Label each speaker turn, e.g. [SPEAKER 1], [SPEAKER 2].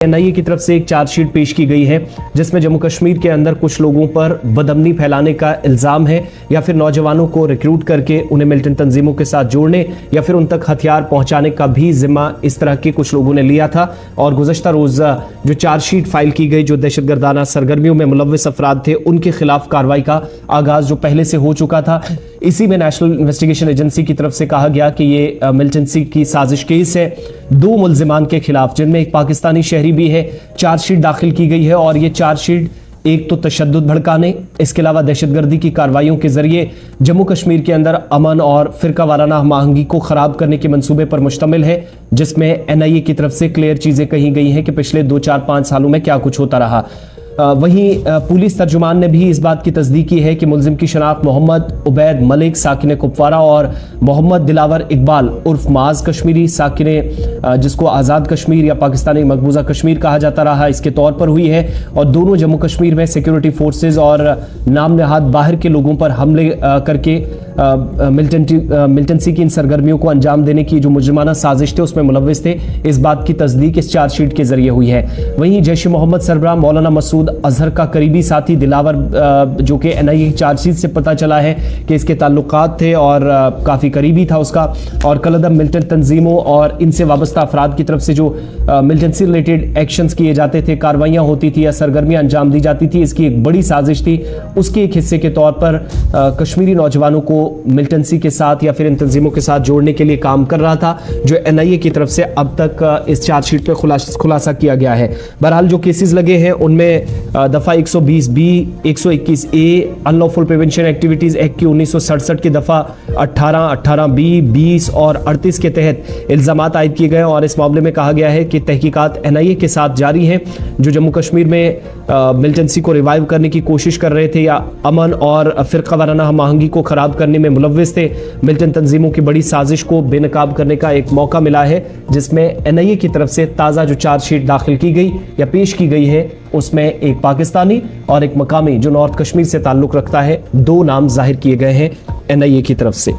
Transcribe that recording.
[SPEAKER 1] NIA की तरफ से एक चार्जशीट पेश की गई है जिसमें जम्मू कश्मीर के अंदर कुछ लोगों पर बदअमनी फैलाने का इल्जाम है या फिर नौजवानों को रिक्रूट करके उन्हें मिलिटेंट तंजीमों के साथ जोड़ने या फिर उन तक हथियार पहुंचाने का भी जिम्मा इस तरह के कुछ लोगों ने लिया था। और गुज़श्ता रोज जो चार्जशीट फाइल की गई, जो दहशतगर्दाना सरगर्मियों में मुलव्विस अफराद थे उनके खिलाफ कार्रवाई का आगाज जो पहले से हो चुका था। इसी में नेशनल इन्वेस्टिगेशन एजेंसी की तरफ से कहा गया कि ये मिलिटेंसी की साजिश केस है। 2 मुल्जिमान के खिलाफ, जिनमें एक पाकिस्तानी शहरी भी है, चार्जशीट दाखिल की गई है। और ये चार्जशीट एक तो तशद्दुद भड़काने, इसके अलावा दहशतगर्दी की कार्रवाइयों के जरिए जम्मू कश्मीर के अंदर अमन और फिरका वाराना हमआहंगी को खराब करने के मंसूबे पर मुश्तमिल है, जिसमें एनआईए की तरफ से क्लियर चीजें कही गई हैं कि पिछले 2, 4, 5 सालों में क्या कुछ होता रहा। वहीं पुलिस तर्जुमान ने भी इस बात की तस्दीक की है कि मुल्जिम की शनाख्त मोहम्मद उबैद मलिक साकिन कुपवारा और मोहम्मद दिलावर इकबाल उर्फ माज कश्मीरी साकिन, जिसको आज़ाद कश्मीर या पाकिस्तानी मकबूजा कश्मीर कहा जाता रहा, इसके तौर पर हुई है। और दोनों जम्मू कश्मीर में सिक्योरिटी फोर्सेज और नाम नहाद बाहर के लोगों पर हमले करके मिलिटेंसी की इन सरगर्मियों को अंजाम देने की जो मुजरिमाना साजिश थे उसमें मुलव्विस थे। इस बात की तस्दीक इस चार्जशीट के जरिए हुई है। वहीं जैश ए मोहम्मद सरबराह मौलाना मसूद अजहर का करीबी साथी दिलावर, जो कि एनआईए की चार्जशीट से पता चला है कि इसके ताल्लुकात थे और काफ़ी करीबी था उसका, और कलअदम मिलिटेंट तंजीमों और इनसे वाबस्ता अफराद की तरफ से जो मिलिटेंसी रिलेटेड एक्शंस किए जाते थे, कार्रवाइयाँ होती थी या सरगर्मियाँ अंजाम दी जाती थी, इसकी एक बड़ी साजिश थी। उसके एक हिस्से के तौर पर कश्मीरी नौजवानों को मिलिटेंसी के साथ या फिर इन तंजीमों के साथ जोड़ने के लिए काम कर रहा था, जो एनआईए की तरफ से अब तक इस चार्जशीट पे खुलासा किया गया है। बहरहाल जो केसेस लगे हैं उनमें दफ़ा 120B, 121A unlawful prevention activities act की 1967 की दफ़ा 18, 18B, 20 और 38 के तहत इल्ज़ामात आयद किए गए। और इस मामले में कहा गया है कि तहकीकात एनआईए के साथ जारी हैं, जो जम्मू कश्मीर में मिलिटेंसी को रिवाइव करने की कोशिश कर रहे थे या अमन और फिरका वाराना हमआहंगी को ख़राब करने में मुलव्विस थे। मिलिटेंट तंजीमों की बड़ी साजिश को बेनकाब करने का एक मौका मिला है, जिसमें एनआईए की तरफ से ताज़ा जो चार्जशीट दाखिल की गई या पेश की गई है उसमें एक पाकिस्तानी और एक मकामी जो नॉर्थ कश्मीर से ताल्लुक़ रखता है, 2 नाम जाहिर किए गए हैं एनआईए की तरफ से।